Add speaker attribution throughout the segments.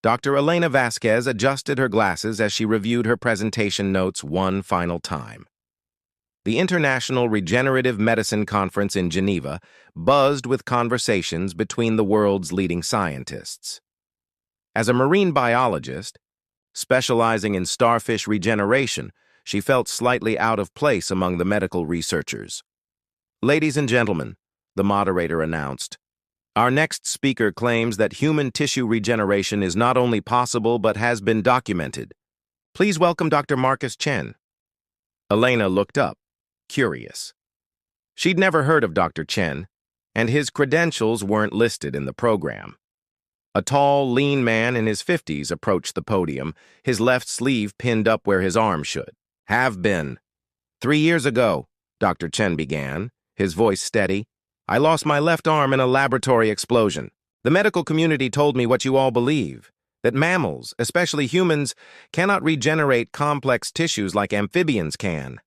Speaker 1: Dr. Elena Vasquez adjusted her glasses as she reviewed her presentation notes one final time. The International Regenerative Medicine Conference in Geneva buzzed with conversations between the world's leading scientists. As a marine biologist, specializing in starfish regeneration, she felt slightly out of place among the medical researchers. "Ladies and gentlemen," the moderator announced, "our next speaker claims that human tissue regeneration is not only possible but has been documented. Please welcome Dr. Marcus Chen." Elena looked up, curious. She'd never heard of Dr. Chen, and his credentials weren't listed in the program. A tall, lean man in his 50s approached the podium, his left sleeve pinned up where his arm should. "Have been. 3 years ago," Dr. Chen began, his voice steady, "I lost my left arm in a laboratory explosion. The medical community told me what you all believe, that mammals, especially humans, cannot regenerate complex tissues like amphibians can."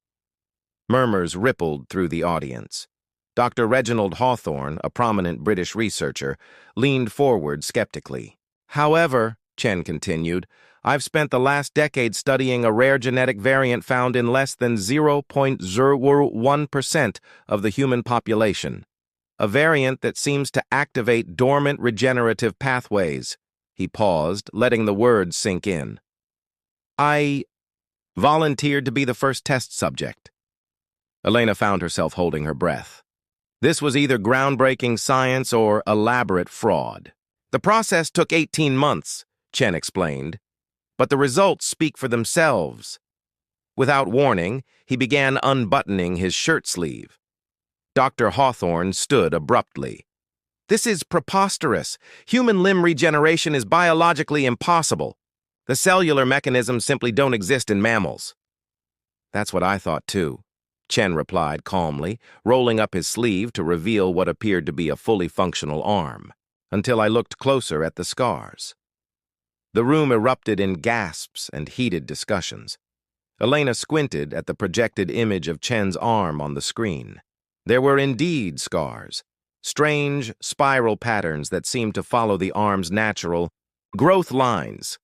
Speaker 1: Murmurs rippled through the audience. Dr. Reginald Hawthorne, a prominent British researcher, leaned forward skeptically. "However," Chen continued, "I've spent the last decade studying a rare genetic variant found in less than 0.01% of the human population. A variant that seems to activate dormant regenerative pathways." He paused, letting the words sink in. "I volunteered to be the first test subject." Elena found herself holding her breath. This was either groundbreaking science or elaborate fraud. "The process took 18 months, Chen explained, "but the results speak for themselves." Without warning, he began unbuttoning his shirt sleeve. Dr. Hawthorne stood abruptly. "This is preposterous. Human limb regeneration is biologically impossible. The cellular mechanisms simply don't exist in mammals." "That's what I thought too," Chen replied calmly, rolling up his sleeve to reveal what appeared to be a fully functional arm, until I looked closer at the scars. The room erupted in gasps and heated discussions. Elena squinted at the projected image of Chen's arm on the screen. There were indeed scars, strange spiral patterns that seemed to follow the arm's natural growth lines.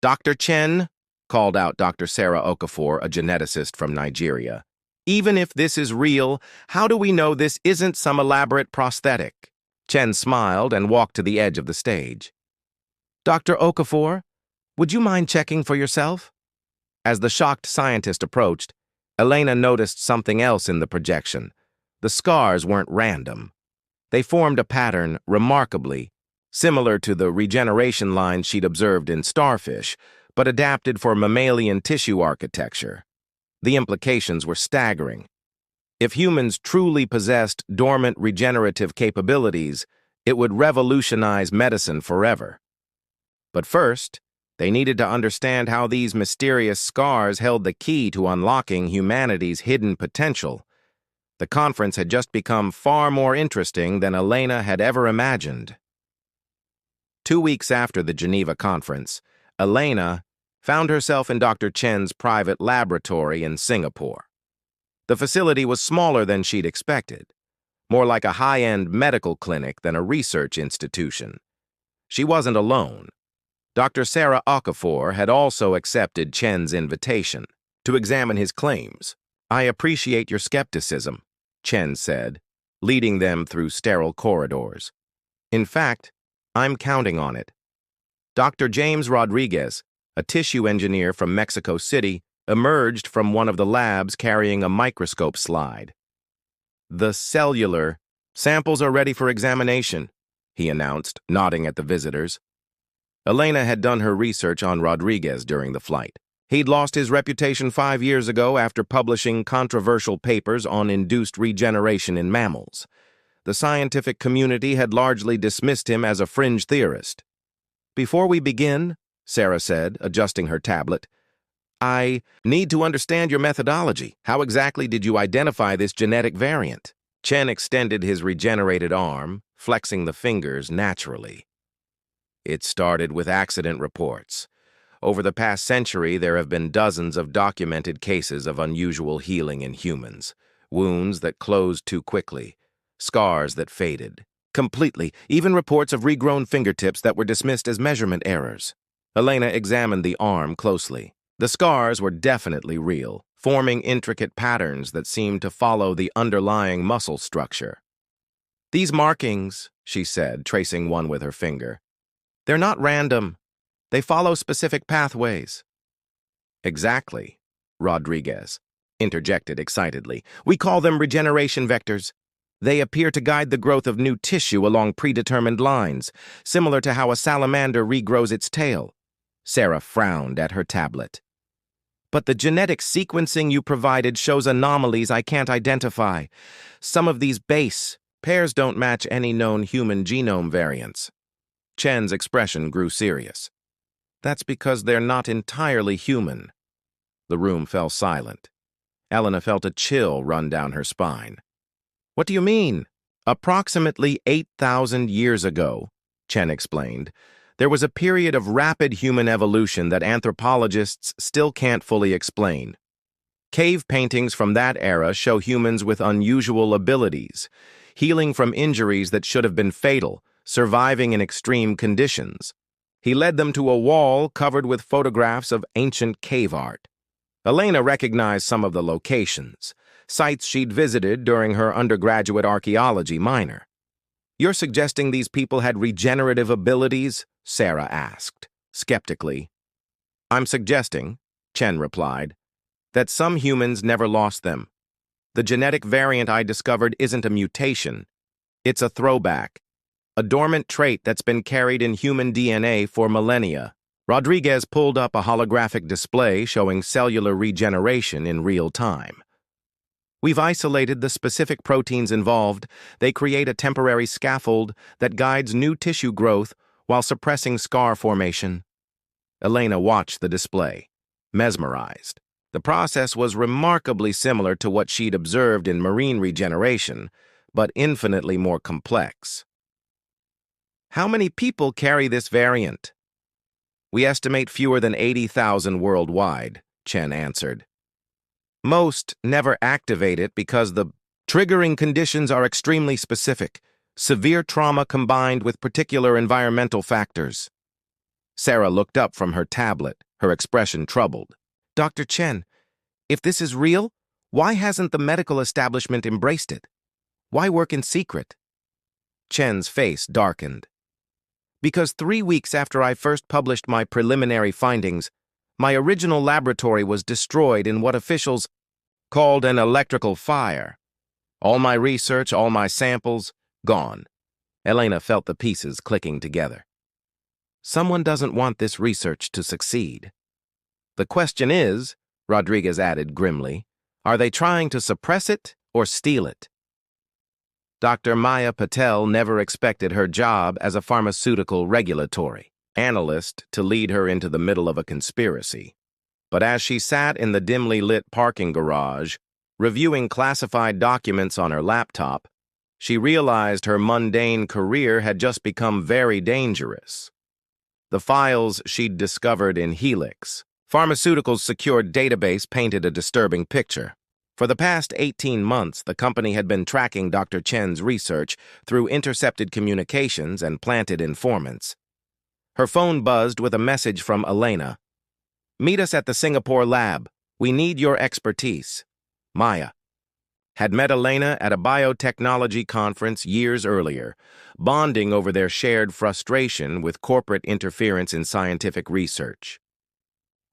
Speaker 1: "Dr. Chen," called out Dr. Sarah Okafor, a geneticist from Nigeria, "even if this is real, how do we know this isn't some elaborate prosthetic?" Chen smiled and walked to the edge of the stage. "Dr. Okafor, would you mind checking for yourself?" As the shocked scientist approached, Elena noticed something else in the projection. The scars weren't random. They formed a pattern remarkably similar to the regeneration lines she'd observed in starfish, but adapted for mammalian tissue architecture. The implications were staggering. If humans truly possessed dormant regenerative capabilities, it would revolutionize medicine forever. But first, they needed to understand how these mysterious scars held the key to unlocking humanity's hidden potential. The conference had just become far more interesting than Elena had ever imagined. 2 weeks after the Geneva conference, Elena found herself in Dr. Chen's private laboratory in Singapore. The facility was smaller than she'd expected, more like a high-end medical clinic than a research institution. She wasn't alone. Dr. Sarah Okafor had also accepted Chen's invitation to examine his claims. "I appreciate your skepticism," Chen said, leading them through sterile corridors. "In fact, I'm counting on it." Dr. James Rodriguez, a tissue engineer from Mexico City, emerged from one of the labs carrying a microscope slide. "The cellular samples are ready for examination," he announced, nodding at the visitors. Elena had done her research on Rodriguez during the flight. He'd lost his reputation 5 years ago after publishing controversial papers on induced regeneration in mammals. The scientific community had largely dismissed him as a fringe theorist. "Before we begin," Sarah said, adjusting her tablet, "I need to understand your methodology. How exactly did you identify this genetic variant?" Chen extended his regenerated arm, flexing the fingers naturally. "It started with accident reports. Over the past century, there have been dozens of documented cases of unusual healing in humans. Wounds that closed too quickly, scars that faded, Completely, even reports of regrown fingertips that were dismissed as measurement errors. Elena examined the arm closely. The scars were definitely real, forming intricate patterns that seemed to follow the underlying muscle structure. These markings, she said, tracing one with her finger, they're not random. They follow specific pathways. Exactly, Rodriguez interjected excitedly. We call them regeneration vectors. They appear to guide the growth of new tissue along predetermined lines, similar to how a salamander regrows its tail. Sarah frowned at her tablet. But the genetic sequencing you provided shows anomalies I can't identify. Some of these base pairs don't match any known human genome variants. Chen's expression grew serious. That's because they're not entirely human. The room fell silent. Elena felt a chill run down her spine. What do you mean? Approximately 8,000 years ago, Chen explained, there was a period of rapid human evolution that anthropologists still can't fully explain. Cave paintings from that era show humans with unusual abilities, healing from injuries that should have been fatal, surviving in extreme conditions. He led them to a wall covered with photographs of ancient cave art. Elena recognized some of the locations, sites she'd visited during her undergraduate archaeology minor. You're suggesting these people had regenerative abilities? Sarah asked, skeptically. I'm suggesting, Chen replied, that some humans never lost them. The genetic variant I discovered isn't a mutation. It's a throwback, a dormant trait that's been carried in human DNA for millennia. Rodriguez pulled up a holographic display showing cellular regeneration in real time. We've isolated the specific proteins involved. They create a temporary scaffold that guides new tissue growth while suppressing scar formation. Elena watched the display, mesmerized. The process was remarkably similar to what she'd observed in marine regeneration, but infinitely more complex. How many people carry this variant? We estimate fewer than 80,000 worldwide, Chen answered. Most never activate it because the triggering conditions are extremely specific, severe trauma combined with particular environmental factors. Sarah looked up from her tablet, her expression troubled. Dr. Chen, if this is real, why hasn't the medical establishment embraced it? Why work in secret? Chen's face darkened. Because 3 weeks after I first published my preliminary findings, my original laboratory was destroyed in what officials called an electrical fire. All my research, all my samples, gone. Elena felt the pieces clicking together. Someone doesn't want this research to succeed. The question is, Rodriguez added grimly, are they trying to suppress it or steal it? Dr. Maya Patel never expected her job as a pharmaceutical regulatory analyst to lead her into the middle of a conspiracy. But as she sat in the dimly lit parking garage, reviewing classified documents on her laptop, she realized her mundane career had just become very dangerous. The files she'd discovered in Helix, Pharmaceuticals' secured database, painted a disturbing picture. For the past 18 months, the company had been tracking Dr. Chen's research through intercepted communications and planted informants. Her phone buzzed with a message from Elena. Meet us at the Singapore lab. We need your expertise. Maya had met Elena at a biotechnology conference years earlier, bonding over their shared frustration with corporate interference in scientific research.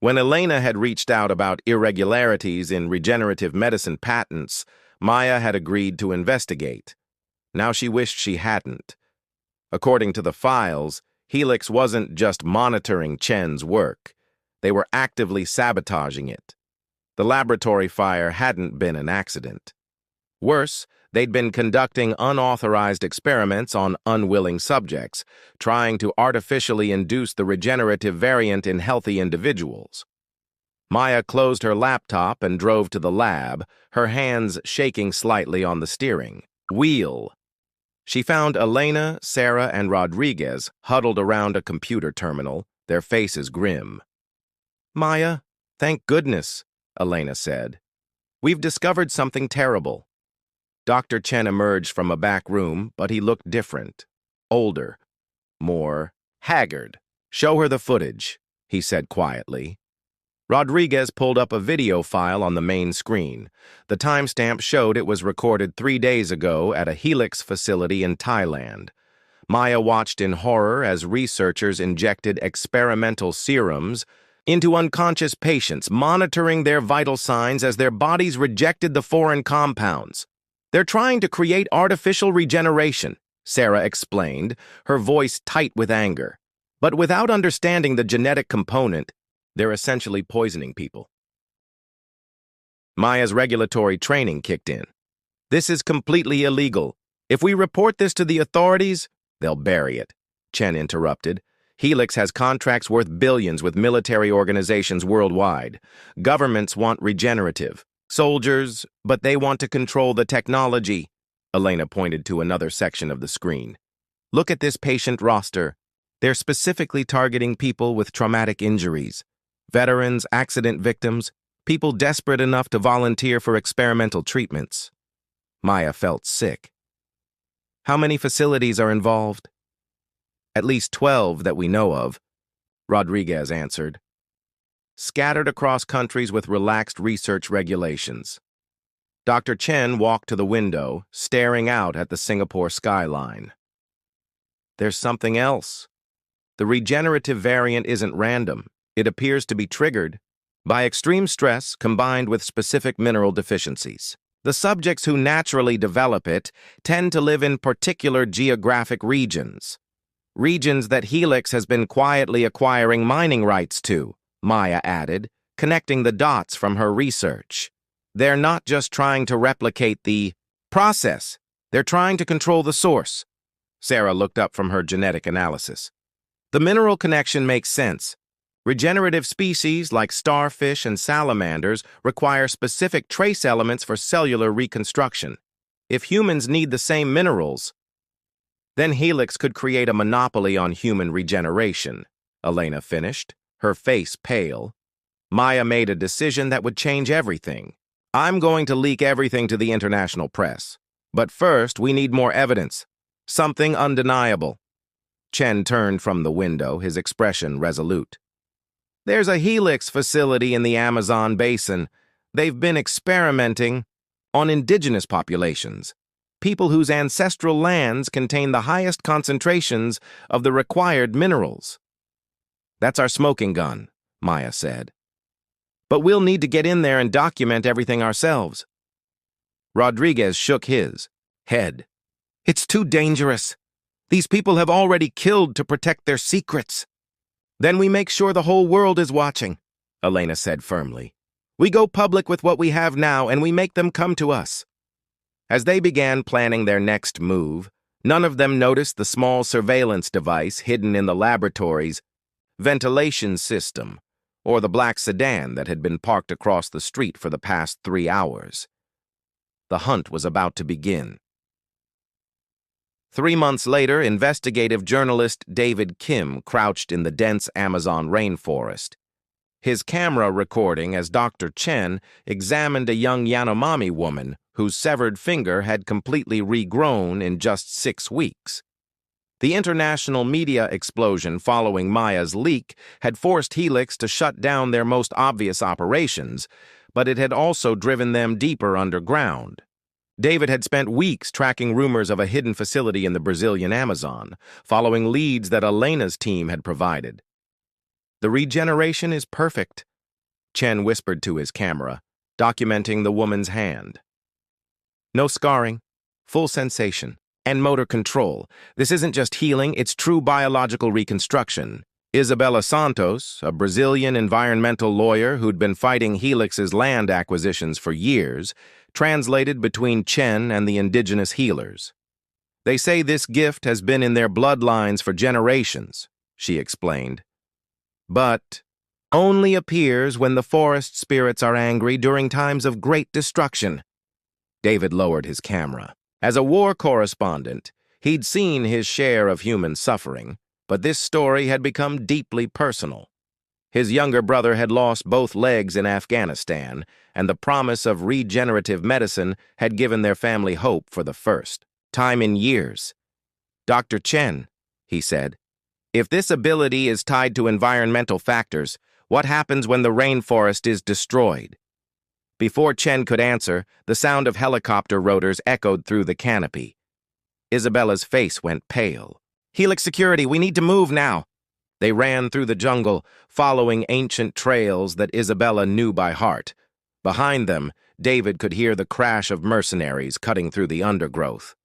Speaker 1: When Elena had reached out about irregularities in regenerative medicine patents, Maya had agreed to investigate. Now she wished she hadn't. According to the files, Helix wasn't just monitoring Chen's work. They were actively sabotaging it. The laboratory fire hadn't been an accident. Worse, they'd been conducting unauthorized experiments on unwilling subjects, trying to artificially induce the regenerative variant in healthy individuals. Maya closed her laptop and drove to the lab, her hands shaking slightly on the steering wheel. She found Elena, Sarah, and Rodriguez huddled around a computer terminal, their faces grim. Maya, thank goodness, Elena said. We've discovered something terrible. Dr. Chen emerged from a back room, but he looked different. Older. More haggard. "Show her the footage," he said quietly. Rodriguez pulled up a video file on the main screen. The timestamp showed it was recorded 3 days ago at a Helix facility in Thailand. Maya watched in horror as researchers injected experimental serums into unconscious patients, monitoring their vital signs as their bodies rejected the foreign compounds. "They're trying to create artificial regeneration," Sarah explained, her voice tight with anger. "But without understanding the genetic component, they're essentially poisoning people." Maya's regulatory training kicked in. "This is completely illegal. If we report this to the authorities, they'll bury it," Chen interrupted. "Helix has contracts worth billions with military organizations worldwide. Governments want regenerative soldiers, but they want to control the technology." Elena pointed to another section of the screen. "Look at this patient roster. They're specifically targeting people with traumatic injuries. Veterans, accident victims, people desperate enough to volunteer for experimental treatments." Maya felt sick. "How many facilities are involved?" "At least 12 that we know of," Rodriguez answered. "Scattered across countries with relaxed research regulations." Dr. Chen walked to the window, staring out at the Singapore skyline. "There's something else. The regenerative variant isn't random. It appears to be triggered by extreme stress combined with specific mineral deficiencies. The subjects who naturally develop it tend to live in particular geographic regions that Helix has been quietly acquiring mining rights to," Maya added, connecting the dots from her research. "They're not just trying to replicate the process, they're trying to control the source." Sarah looked up from her genetic analysis. "The mineral connection makes sense. Regenerative species like starfish and salamanders require specific trace elements for cellular reconstruction. If humans need the same minerals, then Helix could create a monopoly on human regeneration," Elena finished, her face pale. "Maya made a decision that would change everything. I'm going to leak everything to the international press. But first, we need more evidence. Something undeniable." Chen turned from the window, his expression resolute. "There's a Helix facility in the Amazon basin. They've been experimenting on indigenous populations, people whose ancestral lands contain the highest concentrations of the required minerals." "That's our smoking gun," Maya said. "But we'll need to get in there and document everything ourselves." Rodriguez shook his head. "It's too dangerous. These people have already killed to protect their secrets." "Then we make sure the whole world is watching," Elena said firmly. "We go public with what we have now, and we make them come to us." As they began planning their next move, none of them noticed the small surveillance device hidden in the laboratory's ventilation system, or the black sedan that had been parked across the street for the past 3 hours. The hunt was about to begin. 3 months later, investigative journalist David Kim crouched in the dense Amazon rainforest, his camera recording as Dr. Chen examined a young Yanomami woman whose severed finger had completely regrown in just 6 weeks. The international media explosion following Maya's leak had forced Helix to shut down their most obvious operations, but it had also driven them deeper underground. David had spent weeks tracking rumors of a hidden facility in the Brazilian Amazon, following leads that Elena's team had provided. "The regeneration is perfect," Chen whispered to his camera, documenting the woman's hand. "No scarring, full sensation, and motor control. This isn't just healing, it's true biological reconstruction." Isabella Santos, a Brazilian environmental lawyer who'd been fighting Helix's land acquisitions for years, translated between Chen and the indigenous healers. "They say this gift has been in their bloodlines for generations," she explained, "but only appears when the forest spirits are angry during times of great destruction." David lowered his camera. As a war correspondent, he'd seen his share of human suffering, but this story had become deeply personal. His younger brother had lost both legs in Afghanistan, and the promise of regenerative medicine had given their family hope for the first time in years. "Dr. Chen," he said, "if this ability is tied to environmental factors, what happens when the rainforest is destroyed?" Before Chen could answer, the sound of helicopter rotors echoed through the canopy. Isabella's face went pale. "Helix Security, we need to move now." They ran through the jungle, following ancient trails that Isabella knew by heart. Behind them, David could hear the crash of mercenaries cutting through the undergrowth.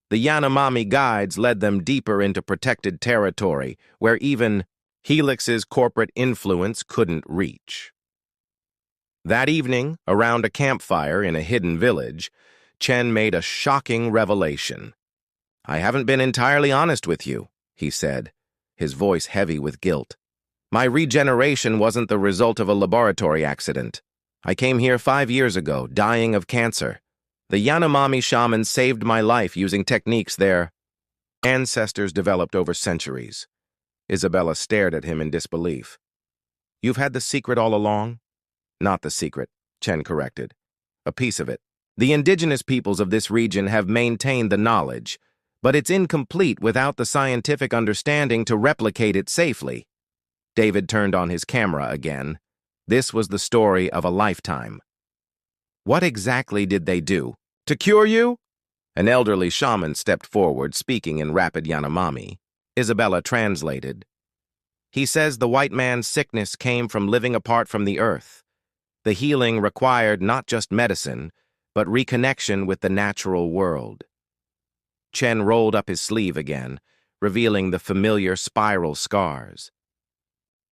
Speaker 1: The Yanomami guides led them deeper into protected territory, where even Helix's corporate influence couldn't reach. That evening, around a campfire in a hidden village, Chen made a shocking revelation. "I haven't been entirely honest with you," he said, his voice heavy with guilt. "My regeneration wasn't the result of a laboratory accident. I came here 5 years ago, dying of cancer. The Yanomami shaman saved my life using techniques their ancestors developed over centuries." Isabella stared at him in disbelief. "You've had the secret all along?" "Not the secret," Chen corrected. "A piece of it. The indigenous peoples of this region have maintained the knowledge, but it's incomplete without the scientific understanding to replicate it safely." David turned on his camera again. This was the story of a lifetime. "What exactly did they do? To cure you?" An elderly shaman stepped forward, speaking in rapid Yanomami. Isabella translated. "He says the white man's sickness came from living apart from the earth. The healing required not just medicine, but reconnection with the natural world." Chen rolled up his sleeve again, revealing the familiar spiral scars.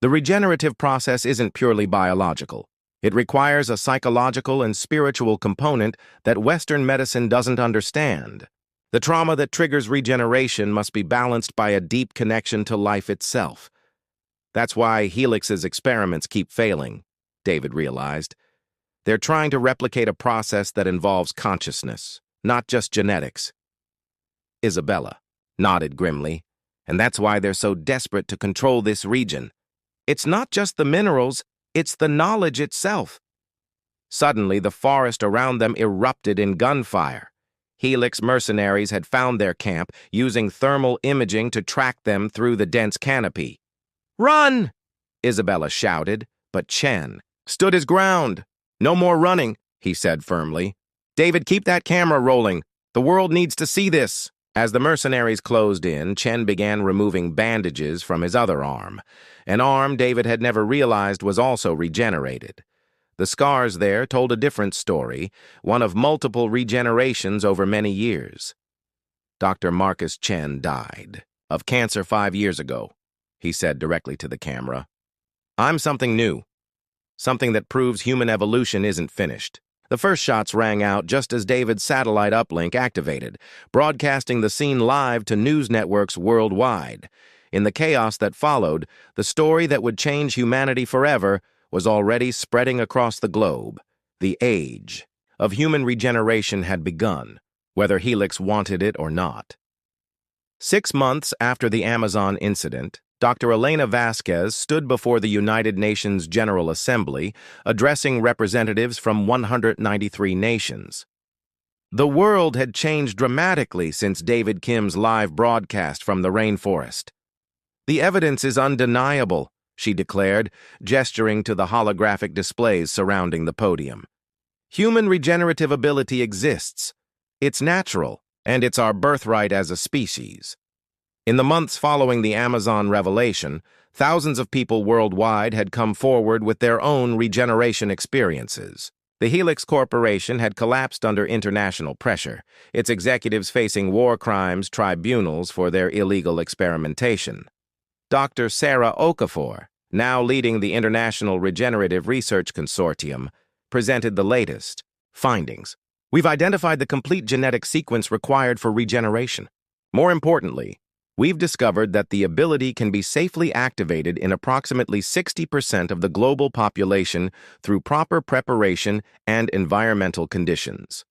Speaker 1: "The regenerative process isn't purely biological. It requires a psychological and spiritual component that Western medicine doesn't understand. The trauma that triggers regeneration must be balanced by a deep connection to life itself. That's why Helix's experiments keep failing," David realized. "They're trying to replicate a process that involves consciousness, not just genetics." Isabella nodded grimly. "And that's why they're so desperate to control this region. It's not just the minerals, it's the knowledge itself." Suddenly, the forest around them erupted in gunfire. Helix mercenaries had found their camp, using thermal imaging to track them through the dense canopy. "Run!" Isabella shouted, but Chen stood his ground. "No more running," he said firmly. "David, keep that camera rolling. The world needs to see this." As the mercenaries closed in, Chen began removing bandages from his other arm, an arm David had never realized was also regenerated. The scars there told a different story, one of multiple regenerations over many years. "Dr. Marcus Chen died of cancer 5 years ago," he said directly to the camera. "I'm something new, something that proves human evolution isn't finished." The first shots rang out just as David's satellite uplink activated, broadcasting the scene live to news networks worldwide. In the chaos that followed, the story that would change humanity forever was already spreading across the globe. The age of human regeneration had begun, whether Helix wanted it or not. 6 months after the Amazon incident, Dr. Elena Vasquez stood before the United Nations General Assembly, addressing representatives from 193 nations. The world had changed dramatically since David Kim's live broadcast from the rainforest. "The evidence is undeniable," she declared, gesturing to the holographic displays surrounding the podium. "Human regenerative ability exists. It's natural, and it's our birthright as a species." In the months following the Amazon revelation, thousands of people worldwide had come forward with their own regeneration experiences. The Helix Corporation had collapsed under international pressure, its executives facing war crimes tribunals for their illegal experimentation. Dr. Sarah Okafor, now leading the International Regenerative Research Consortium, presented the latest findings. "We've identified the complete genetic sequence required for regeneration. More importantly, we've discovered that the ability can be safely activated in approximately 60% of the global population through proper preparation and environmental conditions."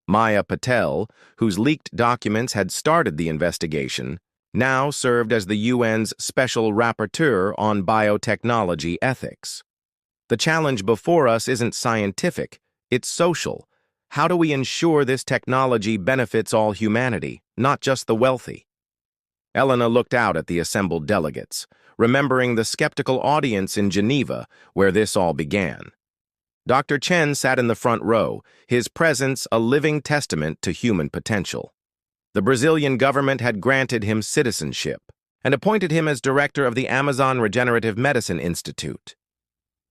Speaker 1: Maya Patel, whose leaked documents had started the investigation, now served as the UN's Special Rapporteur on Biotechnology Ethics. The challenge before us isn't scientific, it's social. How do we ensure this technology benefits all humanity, not just the wealthy? Elena looked out at the assembled delegates, remembering the skeptical audience in Geneva where this all began. Dr. Chen sat in the front row, his presence a living testament to human potential. The Brazilian government had granted him citizenship and appointed him as director of the Amazon Regenerative Medicine Institute.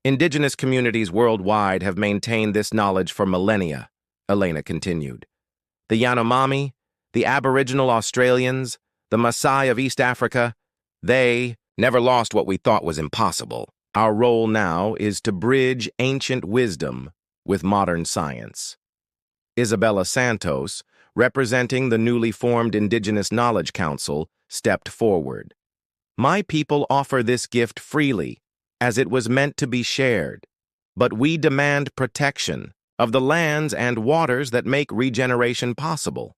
Speaker 1: Indigenous communities worldwide have maintained this knowledge for millennia, Elena continued. The Yanomami, the Aboriginal Australians, the Maasai of East Africa, they never lost what we thought was impossible. Our role now is to bridge ancient wisdom with modern science. Isabella Santos, representing the newly formed Indigenous Knowledge Council, stepped forward. My people offer this gift freely, as it was meant to be shared, but we demand protection of the lands and waters that make regeneration possible.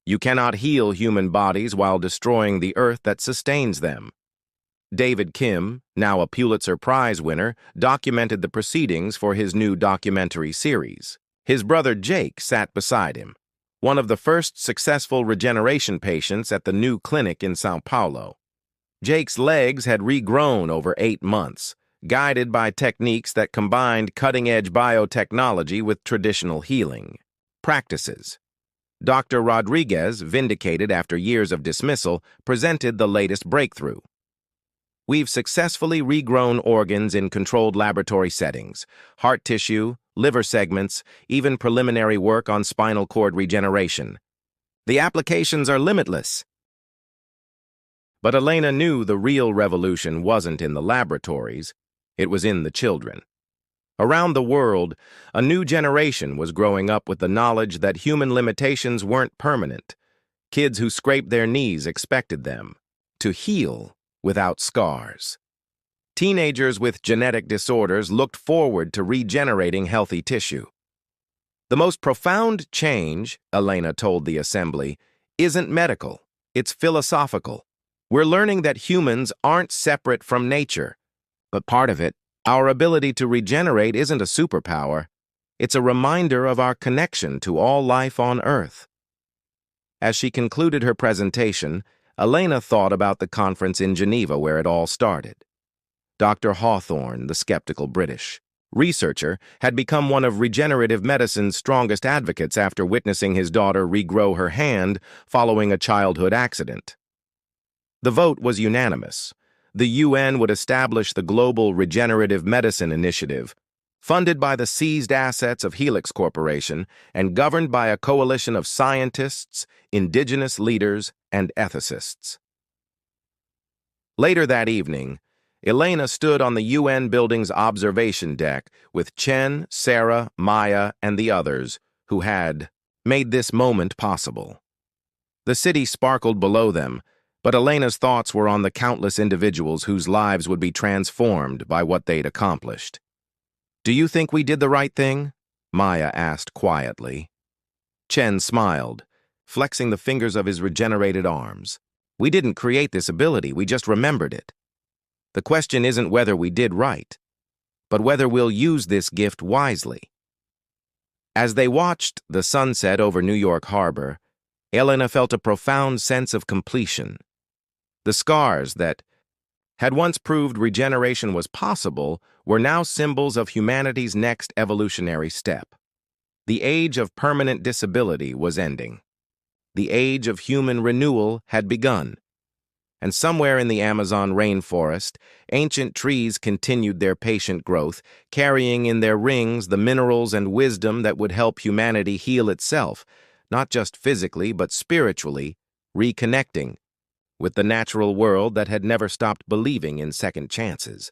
Speaker 1: You cannot heal human bodies while destroying the earth that sustains them. David Kim, now a Pulitzer Prize winner, documented the proceedings for his new documentary series. His brother Jake sat beside him, one of the first successful regeneration patients at the new clinic in Sao Paulo. Jake's legs had regrown over 8 months, guided by techniques that combined cutting-edge biotechnology with traditional healing practices. Dr. Rodriguez, vindicated after years of dismissal, presented the latest breakthrough. We've successfully regrown organs in controlled laboratory settings, heart tissue, liver segments, even preliminary work on spinal cord regeneration. The applications are limitless. But Elena knew the real revolution wasn't in the laboratories, it was in the children. Around the world, a new generation was growing up with the knowledge that human limitations weren't permanent. Kids who scraped their knees expected them to heal without scars. Teenagers with genetic disorders looked forward to regenerating healthy tissue. The most profound change, Elena told the assembly, isn't medical, it's philosophical. We're learning that humans aren't separate from nature, but part of it, our ability to regenerate, isn't a superpower. It's a reminder of our connection to all life on Earth. As she concluded her presentation, Elena thought about the conference in Geneva where it all started. Dr. Hawthorne, the skeptical British researcher, had become one of regenerative medicine's strongest advocates after witnessing his daughter regrow her hand following a childhood accident. The vote was unanimous. The UN would establish the Global Regenerative Medicine Initiative, funded by the seized assets of Helix Corporation and governed by a coalition of scientists, indigenous leaders, and ethicists. Later that evening, Elena stood on the UN building's observation deck with Chen, Sarah, Maya, and the others who had made this moment possible. The city sparkled below them, but Elena's thoughts were on the countless individuals whose lives would be transformed by what they'd accomplished. "Do you think we did the right thing?" Maya asked quietly. Chen smiled, flexing the fingers of his regenerated arms. "We didn't create this ability, we just remembered it. The question isn't whether we did right, but whether we'll use this gift wisely." As they watched the sunset over New York Harbor, Elena felt a profound sense of completion. The scars that had once proved regeneration was possible were now symbols of humanity's next evolutionary step. The age of permanent disability was ending. The age of human renewal had begun. And somewhere in the Amazon rainforest, ancient trees continued their patient growth, carrying in their rings the minerals and wisdom that would help humanity heal itself, not just physically but spiritually, reconnecting with the natural world that had never stopped believing in second chances.